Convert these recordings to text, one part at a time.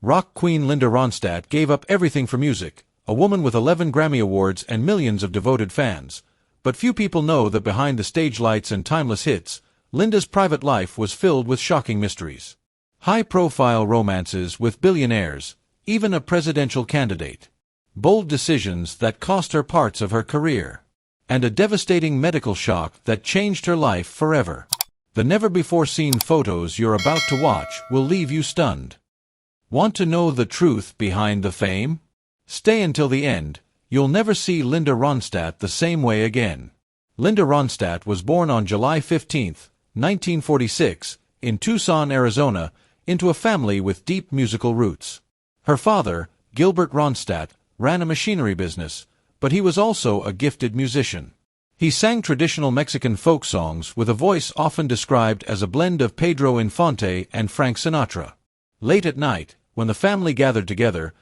Rock queen Linda Ronstadt gave up everything for music, a woman with 11 Grammy Awards and millions of devoted fans. But few people know that behind the stage lights and timeless hits, Linda's private life was filled with shocking mysteries. High-profile romances with billionaires, even a presidential candidate. Bold decisions that cost her parts of her career. And a devastating medical shock that changed her life forever. The never-before-seen photos you're about to watch will leave you stunned. Want to know the truth behind the fame? Stay until the end. You'll never see Linda Ronstadt the same way again. Linda Ronstadt was born on July 15, 1946, in Tucson, Arizona, into a family with deep musical roots. Her father, Gilbert Ronstadt, ran a machinery business, but he was also a gifted musician. He sang traditional Mexican folk songs with a voice often described as a blend of Pedro Infante and Frank Sinatra. Late at night, when the family gathered together,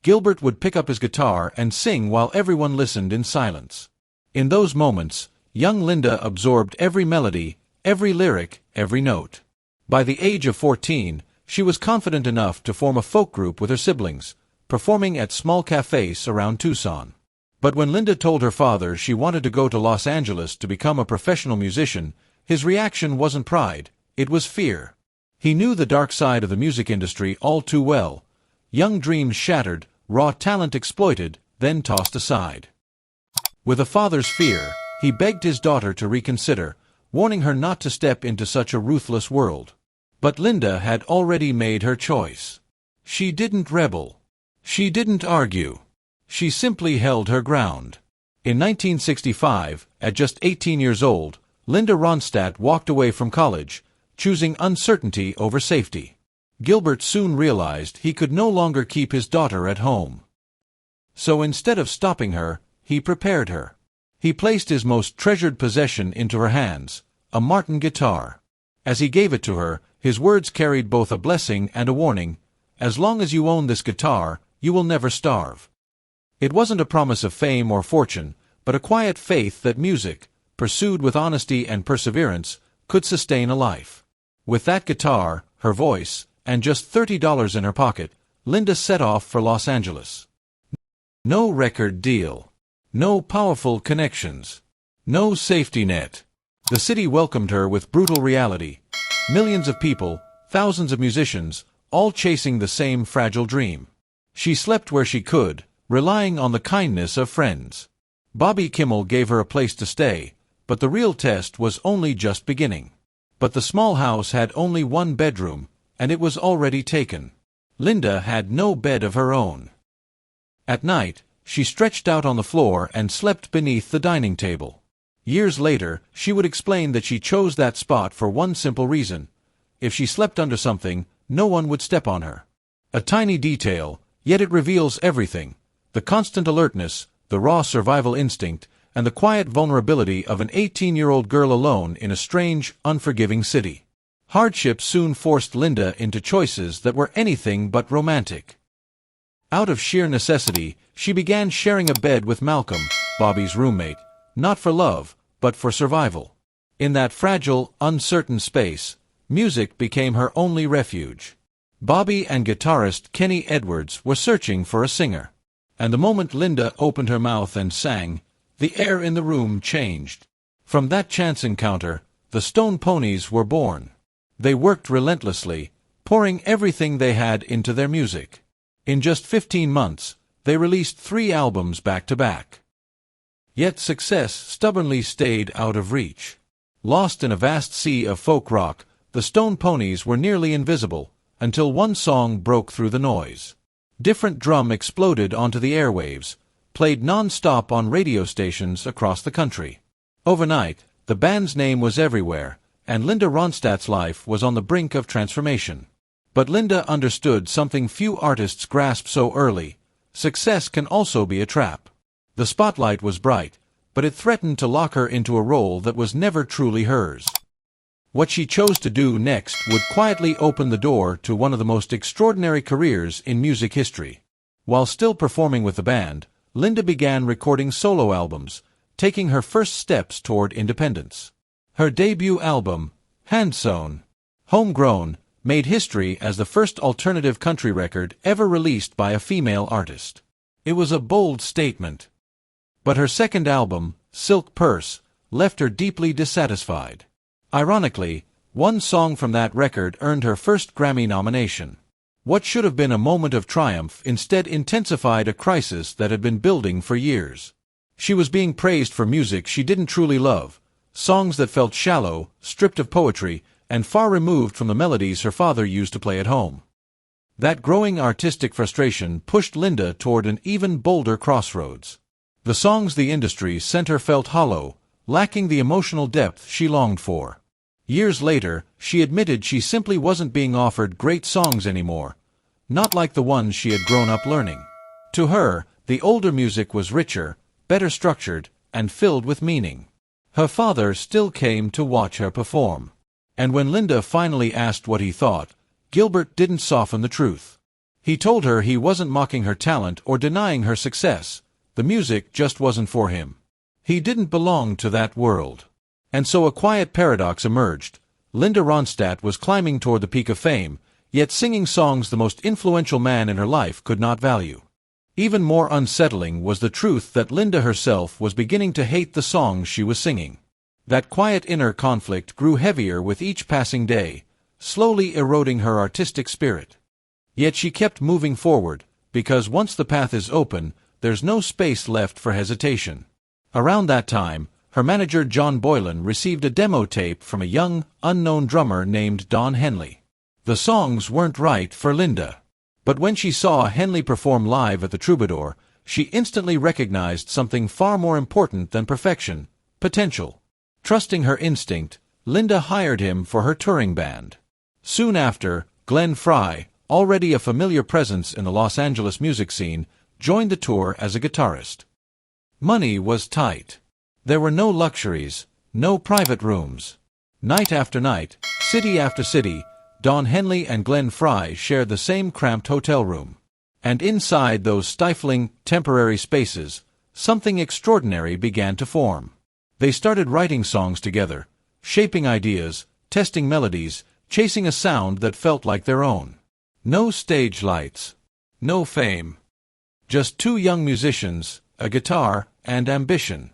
Gilbert would pick up his guitar and sing while everyone listened in silence. In those moments, young Linda absorbed every melody, every lyric, every note. By the age of 14, she was confident enough to form a folk group with her siblings, performing at small cafes around Tucson. But when Linda told her father she wanted to go to Los Angeles to become a professional musician, his reaction wasn't pride, it was fear. He knew the dark side of the music industry all too well. Young dreams shattered, raw talent exploited, then tossed aside. With a father's fear, he begged his daughter to reconsider, warning her not to step into such a ruthless world. But Linda had already made her choice. She didn't rebel. She didn't argue. She simply held her ground. In 1965, at just 18 years old, Linda Ronstadt walked away from college, choosing uncertainty over safety. Gilbert soon realized he could no longer keep his daughter at home. So instead of stopping her, he prepared her. He placed his most treasured possession into her hands, a Martin guitar. As he gave it to her, his words carried both a blessing and a warning. As long as you own this guitar, you will never starve. It wasn't a promise of fame or fortune, but a quiet faith that music, pursued with honesty and perseverance, could sustain a life. With that guitar, her voice, and just $30 in her pocket, Linda set off for Los Angeles. No record deal. No powerful connections. No safety net. The city welcomed her with brutal reality. Millions of people, thousands of musicians, all chasing the same fragile dream. She slept where she could, relying on the kindness of friends. Bobby Kimmel gave her a place to stay, but the real test was only just beginning. But the small house had only one bedroom, and it was already taken. Linda had no bed of her own. At night, she stretched out on the floor and slept beneath the dining table. Years later, she would explain that she chose that spot for one simple reason. If she slept under something, no one would step on her. A tiny detail, yet it reveals everything. The constant alertness, the raw survival instinct, and the quiet vulnerability of an 18-year-old girl alone in a strange, unforgiving city. Hardship soon forced Linda into choices that were anything but romantic. Out of sheer necessity, she began sharing a bed with Malcolm, Bobby's roommate, not for love, but for survival. In that fragile, uncertain space, music became her only refuge. Bobby and guitarist Kenny Edwards were searching for a singer. And the moment Linda opened her mouth and sang, the air in the room changed. From that chance encounter, the Stone Ponies were born. They worked relentlessly, pouring everything they had into their music. In just 15 months, they released 3 albums back-to-back. Yet success stubbornly stayed out of reach. Lost in a vast sea of folk rock, the Stone Ponies were nearly invisible, until one song broke through the noise. Different drum exploded onto the airwaves, played non-stop on radio stations across the country. Overnight, the band's name was everywhere, and Linda Ronstadt's life was on the brink of transformation. But Linda understood something few artists grasp so early: success can also be a trap. The spotlight was bright, but it threatened to lock her into a role that was never truly hers. What she chose to do next would quietly open the door to one of the most extraordinary careers in music history. While still performing with the band, Linda began recording solo albums, taking her first steps toward independence. Her debut album, Handsewn, Homegrown, made history as the first alternative country record ever released by a female artist. It was a bold statement. But her second album, Silk Purse, left her deeply dissatisfied. Ironically, one song from that record earned her first Grammy nomination. What should have been a moment of triumph instead intensified a crisis that had been building for years. She was being praised for music she didn't truly love, songs that felt shallow, stripped of poetry, and far removed from the melodies her father used to play at home. That growing artistic frustration pushed Linda toward an even bolder crossroads. The songs the industry sent her felt hollow, lacking the emotional depth she longed for. Years later, she admitted she simply wasn't being offered great songs anymore, not like the ones she had grown up learning. To her, the older music was richer, better structured, and filled with meaning. Her father still came to watch her perform. And when Linda finally asked what he thought, Gilbert didn't soften the truth. He told her he wasn't mocking her talent or denying her success. The music just wasn't for him. He didn't belong to that world. And so a quiet paradox emerged. Linda Ronstadt was climbing toward the peak of fame, yet singing songs the most influential man in her life could not value. Even more unsettling was the truth that Linda herself was beginning to hate the songs she was singing. That quiet inner conflict grew heavier with each passing day, slowly eroding her artistic spirit. Yet she kept moving forward, because once the path is open, there's no space left for hesitation. Around that time, her manager John Boylan received a demo tape from a young, unknown drummer named Don Henley. The songs weren't right for Linda. But when she saw Henley perform live at the Troubadour, she instantly recognized something far more important than perfection: potential. Trusting her instinct, Linda hired him for her touring band. Soon after, Glenn Frey, already a familiar presence in the Los Angeles music scene, joined the tour as a guitarist. Money was tight. There were no luxuries, no private rooms. Night after night, city after city, Don Henley and Glenn Frey shared the same cramped hotel room. And inside those stifling, temporary spaces, something extraordinary began to form. They started writing songs together, shaping ideas, testing melodies, chasing a sound that felt like their own. No stage lights, no fame. Just two young musicians, a guitar, and ambition.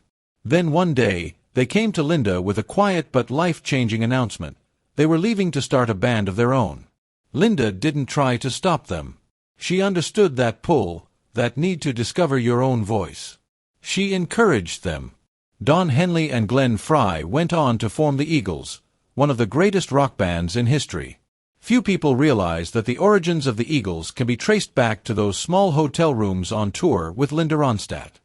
Then one day, they came to Linda with a quiet but life-changing announcement. They were leaving to start a band of their own. Linda didn't try to stop them. She understood that pull, that need to discover your own voice. She encouraged them. Don Henley and Glenn Frey went on to form the Eagles, one of the greatest rock bands in history. Few people realize that the origins of the Eagles can be traced back to those small hotel rooms on tour with Linda Ronstadt.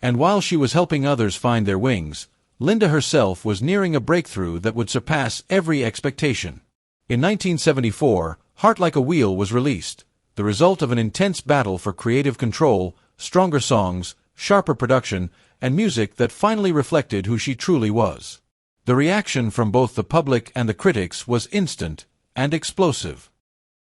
And while she was helping others find their wings, Linda herself was nearing a breakthrough that would surpass every expectation. In 1974, Heart Like a Wheel was released, the result of an intense battle for creative control, stronger songs, sharper production, and music that finally reflected who she truly was. The reaction from both the public and the critics was instant and explosive.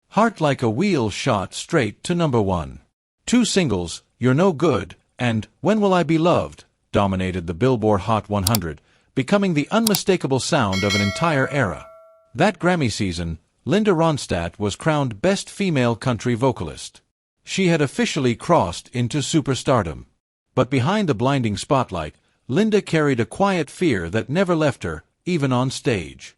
Heart Like a Wheel shot straight to #1. Two singles, You're No Good and When Will I Be Loved, dominated the Billboard Hot 100, becoming the unmistakable sound of an entire era. That Grammy season, Linda Ronstadt was crowned Best Female Country Vocalist. She had officially crossed into superstardom. But behind the blinding spotlight, Linda carried a quiet fear that never left her, even on stage.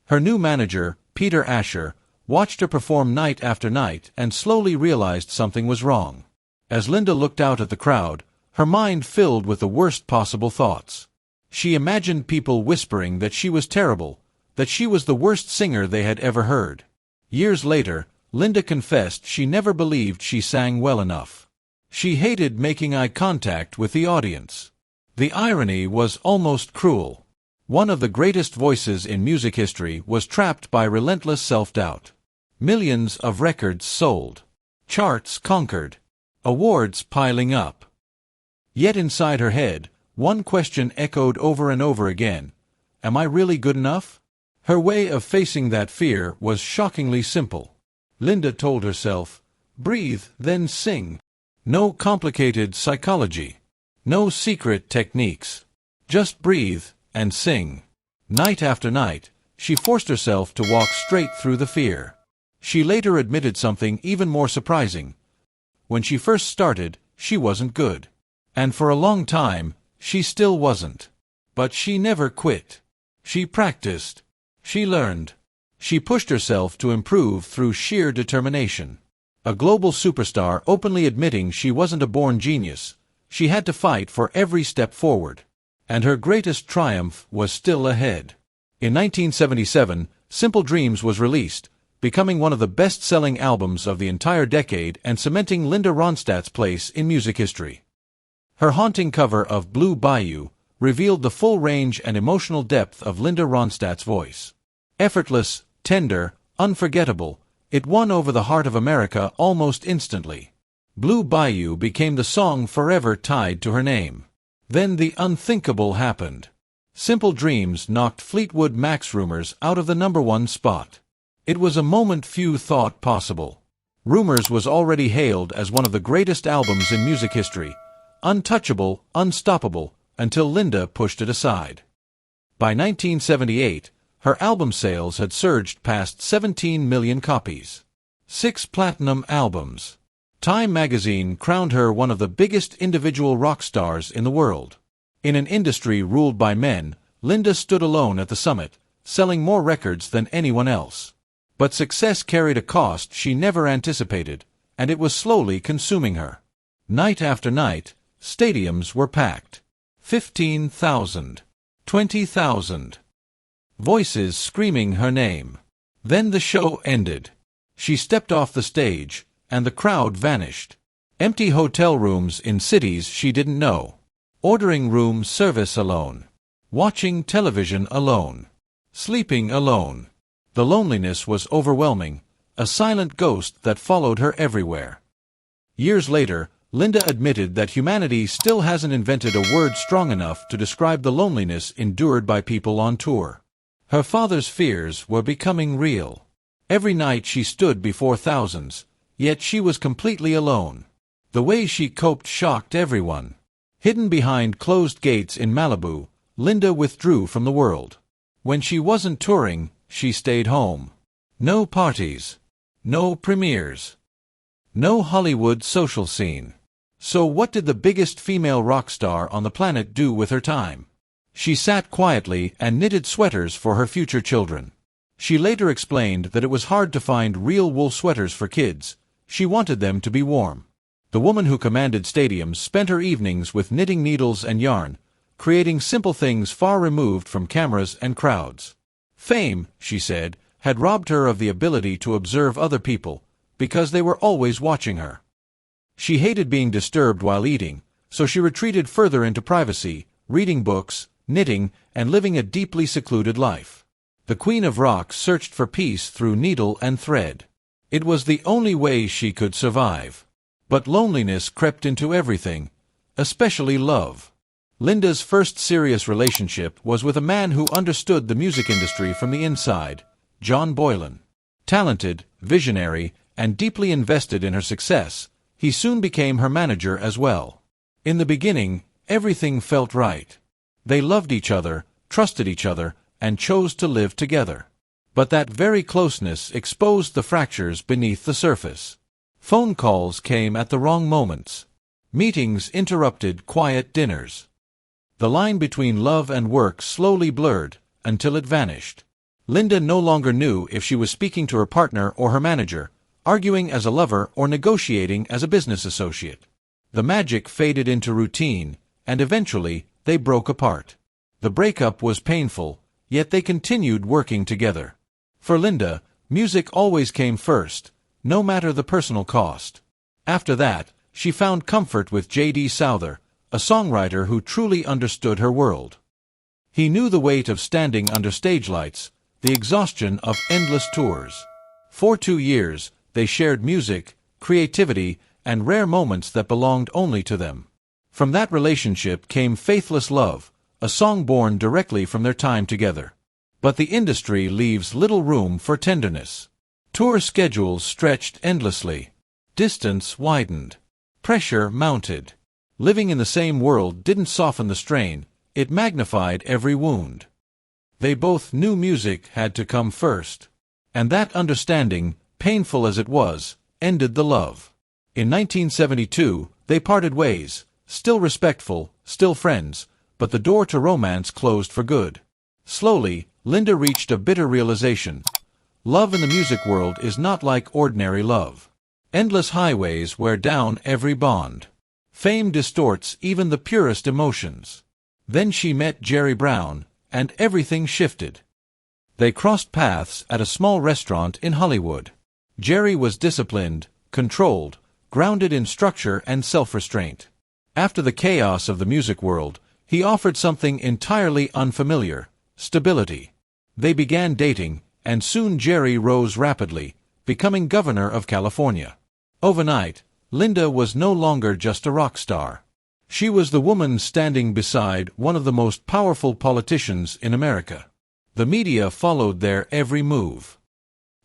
Her new manager, Peter Asher, watched her perform night after night and slowly realized something was wrong. As Linda looked out at the crowd, her mind filled with the worst possible thoughts. She imagined people whispering that she was terrible, that she was the worst singer they had ever heard. Years later, Linda confessed she never believed she sang well enough. She hated making eye contact with the audience. The irony was almost cruel. One of the greatest voices in music history was trapped by relentless self-doubt. Millions of records sold. Charts conquered. Awards piling up. Yet inside her head, one question echoed over and over again. Am I really good enough? Her way of facing that fear was shockingly simple. Linda told herself, breathe, then sing. No complicated psychology. No secret techniques. Just breathe and sing. Night after night, She forced herself to walk straight through the fear. She later admitted something even more surprising. When she first started, she wasn't good. And for a long time, she still wasn't. But she never quit. She practiced. She learned. She pushed herself to improve through sheer determination. A global superstar openly admitting she wasn't a born genius, she had to fight for every step forward. And her greatest triumph was still ahead. In 1977, Simple Dreams was released, becoming one of the best-selling albums of the entire decade and cementing Linda Ronstadt's place in music history. Her haunting cover of Blue Bayou revealed the full range and emotional depth of Linda Ronstadt's voice. Effortless, tender, unforgettable, it won over the heart of America almost instantly. Blue Bayou became the song forever tied to her name. Then the unthinkable happened. Simple Dreams knocked Fleetwood Mac's Rumors out of the #1 spot. It was a moment few thought possible. Rumors was already hailed as one of the greatest albums in music history, untouchable, unstoppable, until Linda pushed it aside. By 1978, her album sales had surged past 17 million copies. 6 platinum albums. Time magazine crowned her one of the biggest individual rock stars in the world. In an industry ruled by men, Linda stood alone at the summit, selling more records than anyone else. But success carried a cost she never anticipated, and it was slowly consuming her. Night after night, stadiums were packed. 15,000. 20,000. Voices screaming her name. Then the show ended. She stepped off the stage, and the crowd vanished. Empty hotel rooms in cities she didn't know. Ordering room service alone. Watching television alone. Sleeping alone. The loneliness was overwhelming, a silent ghost that followed her everywhere. Years later, Linda admitted that humanity still hasn't invented a word strong enough to describe the loneliness endured by people on tour. Her father's fears were becoming real. Every night she stood before thousands, yet she was completely alone. The way she coped shocked everyone. Hidden behind closed gates in Malibu, Linda withdrew from the world. When she wasn't touring, she stayed home. No parties. No premieres. No Hollywood social scene. So what did the biggest female rock star on the planet do with her time? She sat quietly and knitted sweaters for her future children. She later explained that it was hard to find real wool sweaters for kids. She wanted them to be warm. The woman who commanded stadiums spent her evenings with knitting needles and yarn, creating simple things far removed from cameras and crowds. Fame, she said, had robbed her of the ability to observe other people, because they were always watching her. She hated being disturbed while eating, so she retreated further into privacy, reading books, knitting, and living a deeply secluded life. The Queen of Rock searched for peace through needle and thread. It was the only way she could survive. But loneliness crept into everything, especially love. Linda's first serious relationship was with a man who understood the music industry from the inside, John Boylan. Talented, visionary, and deeply invested in her success, he soon became her manager as well. In the beginning, everything felt right. They loved each other, trusted each other, and chose to live together. But that very closeness exposed the fractures beneath the surface. Phone calls came at the wrong moments. Meetings interrupted quiet dinners. The line between love and work slowly blurred, until it vanished. Linda no longer knew if she was speaking to her partner or her manager, arguing as a lover or negotiating as a business associate. The magic faded into routine, and eventually, they broke apart. The breakup was painful, yet they continued working together. For Linda, music always came first, no matter the personal cost. After that, she found comfort with J.D. Souther, a songwriter who truly understood her world. He knew the weight of standing under stage lights, the exhaustion of endless tours. For 2 years, they shared music, creativity, and rare moments that belonged only to them. From that relationship came Faithless Love, a song born directly from their time together. But the industry leaves little room for tenderness. Tour schedules stretched endlessly. Distance widened. Pressure mounted. Living in the same world didn't soften the strain, it magnified every wound. They both knew music had to come first. And that understanding, painful as it was, ended the love. In 1972, they parted ways, still respectful, still friends, but the door to romance closed for good. Slowly, Linda reached a bitter realization. Love in the music world is not like ordinary love. Endless highways wear down every bond. Fame distorts even the purest emotions. Then she met Jerry Brown, and everything shifted. They crossed paths at a small restaurant in Hollywood. Jerry was disciplined, controlled, grounded in structure and self-restraint. After the chaos of the music world, he offered something entirely unfamiliar: stability. They began dating, and soon Jerry rose rapidly, becoming governor of California. Overnight, Linda was no longer just a rock star. She was the woman standing beside one of the most powerful politicians in America. The media followed their every move.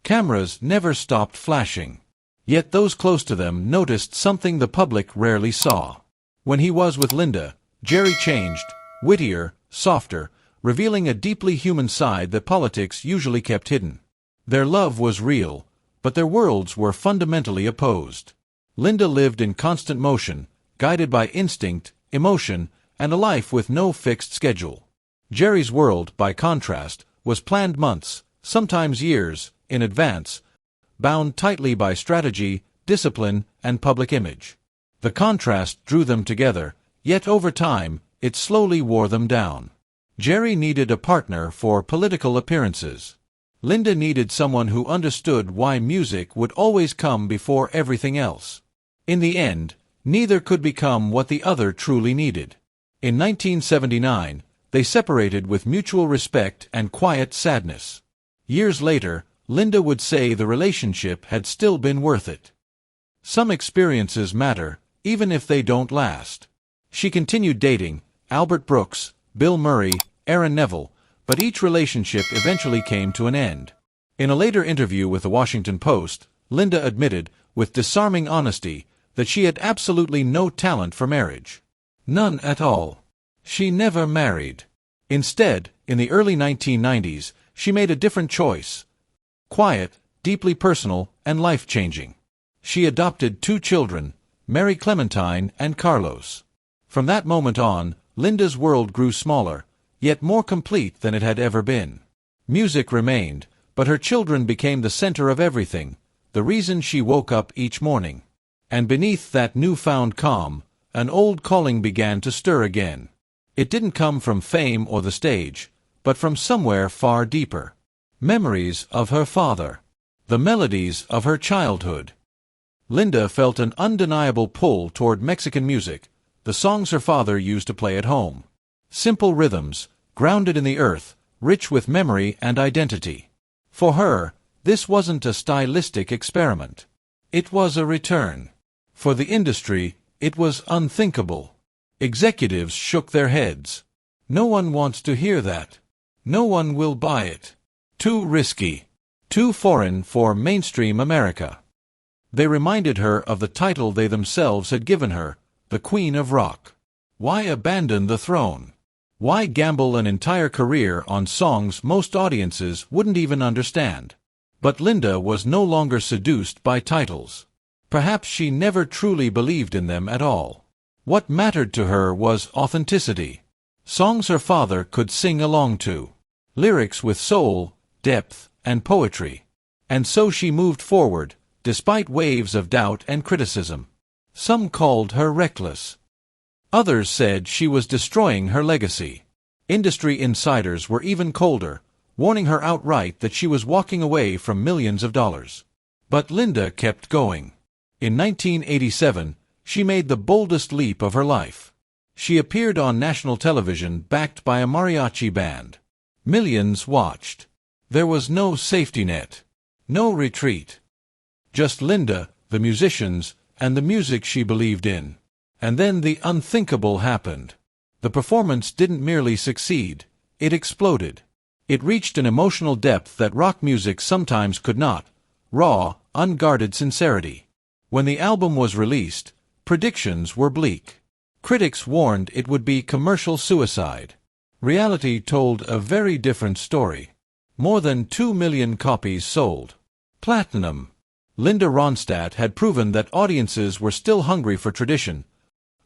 Cameras never stopped flashing. Yet those close to them noticed something the public rarely saw. When he was with Linda, Jerry changed, wittier, softer, revealing a deeply human side that politics usually kept hidden. Their love was real, but their worlds were fundamentally opposed. Linda lived in constant motion, guided by instinct, emotion, and a life with no fixed schedule. Jerry's world, by contrast, was planned months, sometimes years, in advance, bound tightly by strategy, discipline, and public image. The contrast drew them together, yet over time, it slowly wore them down. Jerry needed a partner for political appearances. Linda needed someone who understood why music would always come before everything else. In the end, neither could become what the other truly needed. In 1979, they separated with mutual respect and quiet sadness. Years later, Linda would say the relationship had still been worth it. Some experiences matter, even if they don't last. She continued dating Albert Brooks, Bill Murray, Aaron Neville, but each relationship eventually came to an end. In a later interview with the Washington Post, Linda admitted, with disarming honesty, that she had absolutely no talent for marriage. None at all. She never married. Instead, in the early 1990s, she made a different choice. Quiet, deeply personal, and life-changing. She adopted 2 children, Mary Clementine and Carlos. From that moment on, Linda's world grew smaller, yet more complete than it had ever been. Music remained, but her children became the center of everything, the reason she woke up each morning. And beneath that newfound calm, an old calling began to stir again. It didn't come from fame or the stage, but from somewhere far deeper. Memories of her father. The melodies of her childhood. Linda felt an undeniable pull toward Mexican music, the songs her father used to play at home. Simple rhythms, grounded in the earth, rich with memory and identity. For her, this wasn't a stylistic experiment. It was a return. For the industry, it was unthinkable. Executives shook their heads. No one wants to hear that. No one will buy it. Too risky. Too foreign for mainstream America. They reminded her of the title they themselves had given her, the Queen of Rock. Why abandon the throne? Why gamble an entire career on songs most audiences wouldn't even understand? But Linda was no longer seduced by titles. Perhaps she never truly believed in them at all. What mattered to her was authenticity. Songs her father could sing along to. Lyrics with soul, depth, and poetry. And so she moved forward, despite waves of doubt and criticism. Some called her reckless. Others said she was destroying her legacy. Industry insiders were even colder, warning her outright that she was walking away from millions of dollars. But Linda kept going. In 1987, she made the boldest leap of her life. She appeared on national television backed by a mariachi band. Millions watched. There was no safety net. No retreat. Just Linda, the musicians, and the music she believed in. And then the unthinkable happened. The performance didn't merely succeed, it exploded. It reached an emotional depth that rock music sometimes could not. Raw, unguarded sincerity. When the album was released, predictions were bleak. Critics warned it would be commercial suicide. Reality told a very different story. More than 2 million copies sold. Platinum. Linda Ronstadt had proven that audiences were still hungry for tradition,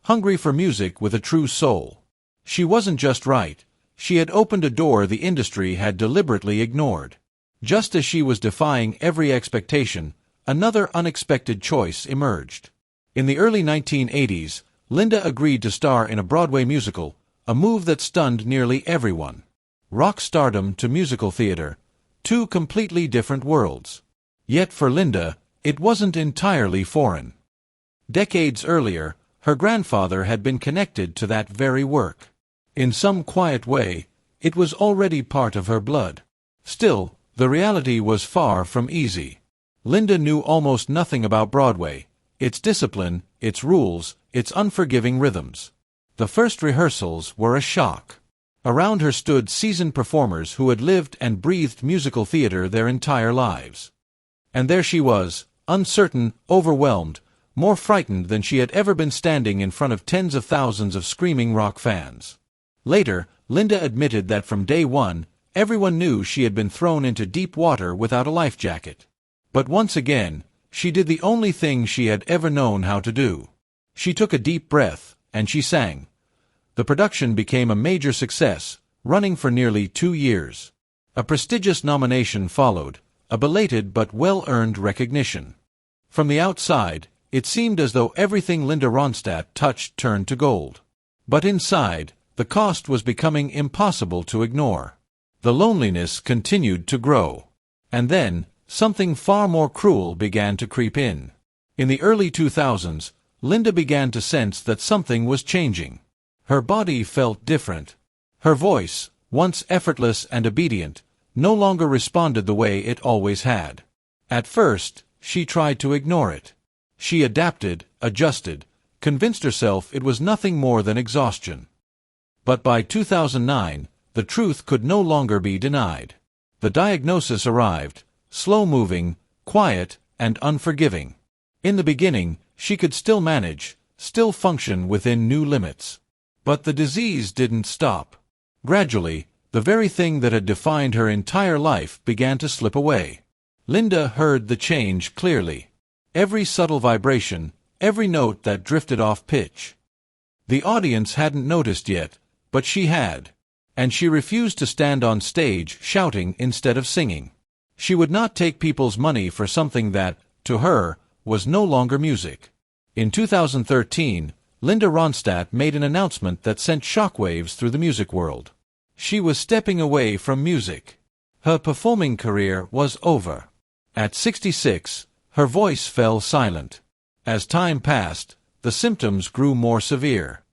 hungry for music with a true soul. She wasn't just right, she had opened a door the industry had deliberately ignored. Just as she was defying every expectation, another unexpected choice emerged. In the early 1980s, Linda agreed to star in a Broadway musical, a move that stunned nearly everyone. Rock stardom to musical theater, two completely different worlds. Yet for Linda, it wasn't entirely foreign. Decades earlier, her grandfather had been connected to that very work. In some quiet way, it was already part of her blood. Still, the reality was far from easy. Linda knew almost nothing about Broadway, its discipline, its rules, its unforgiving rhythms. The first rehearsals were a shock. Around her stood seasoned performers who had lived and breathed musical theater their entire lives. And there she was, uncertain, overwhelmed, more frightened than she had ever been, standing in front of tens of thousands of screaming rock fans. Later, Linda admitted that from day one, everyone knew she had been thrown into deep water without a life jacket. But once again, she did the only thing she had ever known how to do. She took a deep breath, and she sang. The production became a major success, running for nearly 2 years. A prestigious nomination followed, a belated but well-earned recognition. From the outside, it seemed as though everything Linda Ronstadt touched turned to gold. But inside, the cost was becoming impossible to ignore. The loneliness continued to grow. And then, something far more cruel began to creep in. In the early 2000s, Linda began to sense that something was changing. Her body felt different. Her voice, once effortless and obedient, no longer responded the way it always had. At first, she tried to ignore it. She adapted, adjusted, convinced herself it was nothing more than exhaustion. But by 2009, the truth could no longer be denied. The diagnosis arrived, slow-moving, quiet, and unforgiving. In the beginning, she could still manage, still function within new limits. But the disease didn't stop. Gradually, the very thing that had defined her entire life began to slip away. Linda heard the change clearly. Every subtle vibration, every note that drifted off pitch. The audience hadn't noticed yet, but she had. And she refused to stand on stage shouting instead of singing. She would not take people's money for something that, to her, was no longer music. In 2013, Linda Ronstadt made an announcement that sent shockwaves through the music world. She was stepping away from music. Her performing career was over. At 66, her voice fell silent. As time passed, the symptoms grew more severe.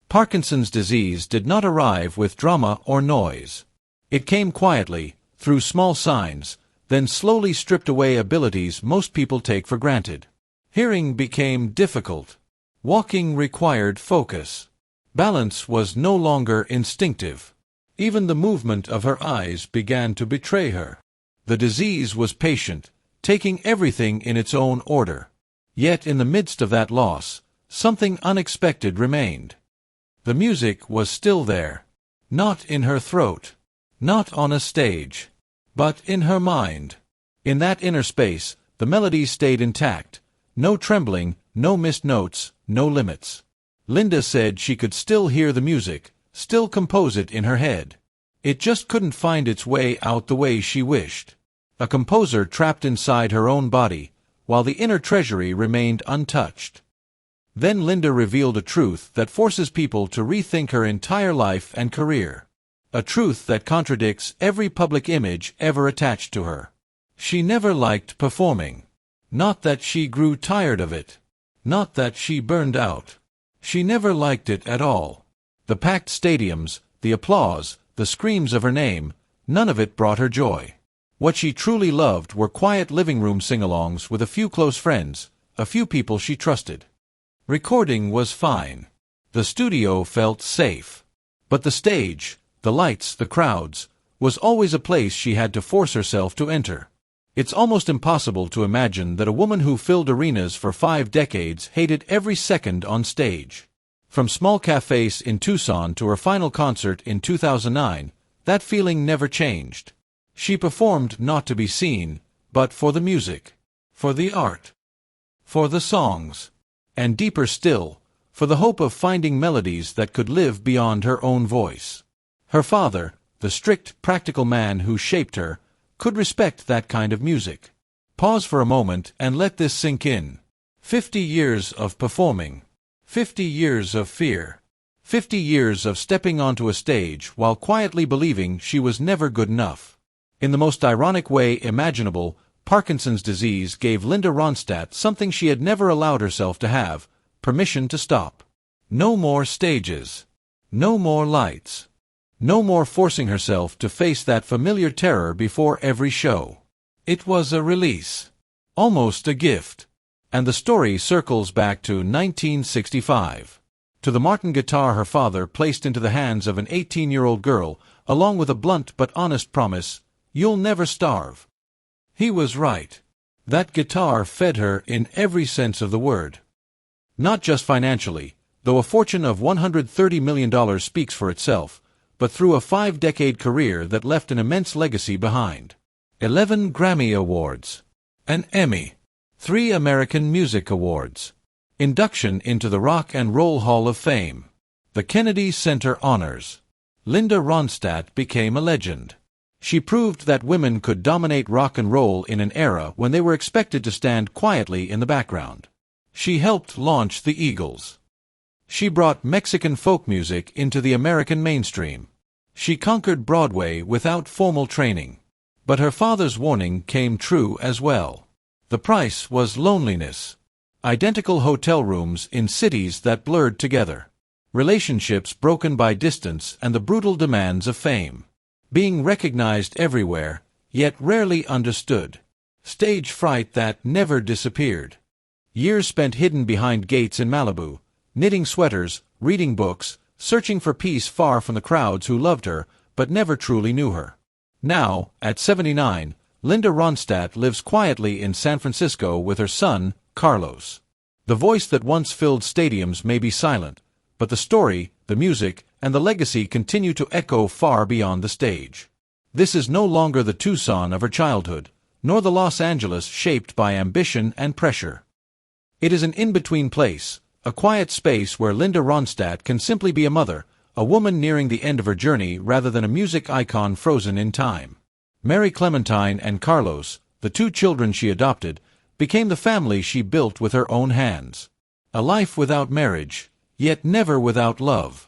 Parkinson's disease did not arrive with drama or noise. It came quietly, through small signs, then slowly stripped away abilities most people take for granted. Hearing became difficult. Walking required focus. Balance was no longer instinctive. Even the movement of her eyes began to betray her. The disease was patient, taking everything in its own order. Yet in the midst of that loss, something unexpected remained. The music was still there. Not in her throat. Not on a stage. But in her mind. In that inner space, the melodies stayed intact. No trembling, no missed notes, no limits. Linda said she could still hear the music, still compose it in her head. It just couldn't find its way out the way she wished. A composer trapped inside her own body, while the inner treasury remained untouched. Then Linda revealed a truth that forces people to rethink her entire life and career. A truth that contradicts every public image ever attached to her. She never liked performing. Not that she grew tired of it. Not that she burned out. She never liked it at all. The packed stadiums, the applause, the screams of her name, none of it brought her joy. What she truly loved were quiet living room sing-alongs with a few close friends, a few people she trusted. Recording was fine. The studio felt safe. But the stage, the lights, the crowds, was always a place she had to force herself to enter. It's almost impossible to imagine that a woman who filled arenas for 5 decades hated every second on stage. From small cafes in Tucson to her final concert in 2009, that feeling never changed. She performed not to be seen, but for the music, for the art, for the songs, and deeper still, for the hope of finding melodies that could live beyond her own voice. Her father, the strict, practical man who shaped her, could respect that kind of music. Pause for a moment and let this sink in. 50 years of performing. 50 years of fear. 50 years of stepping onto a stage while quietly believing she was never good enough. In the most ironic way imaginable, Parkinson's disease gave Linda Ronstadt something she had never allowed herself to have: permission to stop. No more stages. No more lights. No more forcing herself to face that familiar terror before every show. It was a release. Almost a gift. And the story circles back to 1965. To the Martin guitar her father placed into the hands of an 18-year-old girl, along with a blunt but honest promise: "You'll never starve." He was right. That guitar fed her in every sense of the word. Not just financially, though a fortune of $130 million speaks for itself, but through a 5-decade career that left an immense legacy behind. 11 Grammy Awards. An Emmy. 3 American Music Awards. Induction into the Rock and Roll Hall of Fame. The Kennedy Center Honors. Linda Ronstadt became a legend. She proved that women could dominate rock and roll in an era when they were expected to stand quietly in the background. She helped launch the Eagles. She brought Mexican folk music into the American mainstream. She conquered Broadway without formal training. But her father's warning came true as well. The price was loneliness. Identical hotel rooms in cities that blurred together. Relationships broken by distance and the brutal demands of fame. Being recognized everywhere, yet rarely understood. Stage fright that never disappeared. Years spent hidden behind gates in Malibu, knitting sweaters, reading books, searching for peace far from the crowds who loved her but never truly knew her. Now, at 79, Linda Ronstadt lives quietly in San Francisco with her son, Carlos. The voice that once filled stadiums may be silent, but the story, the music, and the legacy continue to echo far beyond the stage. This is no longer the Tucson of her childhood, nor the Los Angeles shaped by ambition and pressure. It is an in-between place, a quiet space where Linda Ronstadt can simply be a mother, a woman nearing the end of her journey rather than a music icon frozen in time. Mary Clementine and Carlos, the 2 children she adopted, became the family she built with her own hands. A life without marriage, yet never without love.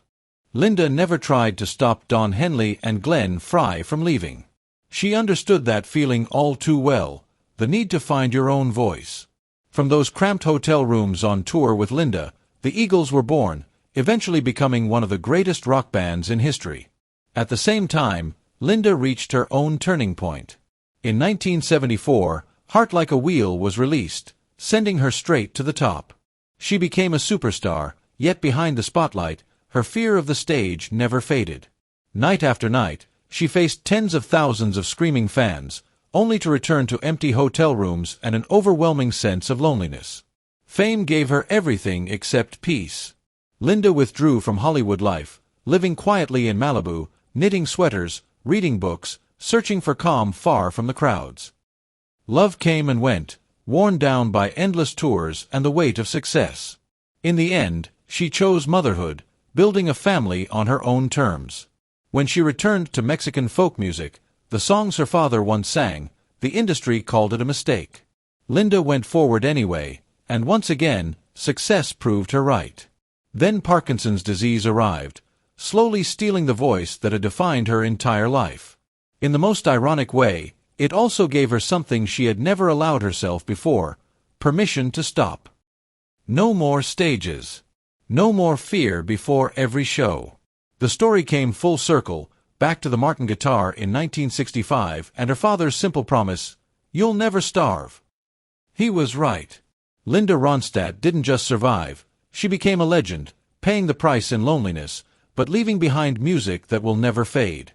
Linda never tried to stop Don Henley and Glenn Frey from leaving. She understood that feeling all too well, the need to find your own voice. From those cramped hotel rooms on tour with Linda, the Eagles were born, eventually becoming one of the greatest rock bands in history. At the same time, Linda reached her own turning point. In 1974, Heart Like a Wheel was released, sending her straight to the top. She became a superstar, yet behind the spotlight, her fear of the stage never faded. Night after night, she faced tens of thousands of screaming fans, only to return to empty hotel rooms and an overwhelming sense of loneliness. Fame gave her everything except peace. Linda withdrew from Hollywood life, living quietly in Malibu, knitting sweaters, reading books, searching for calm far from the crowds. Love came and went, worn down by endless tours and the weight of success. In the end, she chose motherhood, building a family on her own terms. When she returned to Mexican folk music, the songs her father once sang, the industry called it a mistake. Linda went forward anyway, and once again, success proved her right. Then Parkinson's disease arrived, slowly stealing the voice that had defined her entire life. In the most ironic way, it also gave her something she had never allowed herself before: permission to stop. No more stages. No more fear before every show. The story came full circle, back to the Martin guitar in 1965 and her father's simple promise: "You'll never starve." He was right. Linda Ronstadt didn't just survive, she became a legend, paying the price in loneliness, but leaving behind music that will never fade.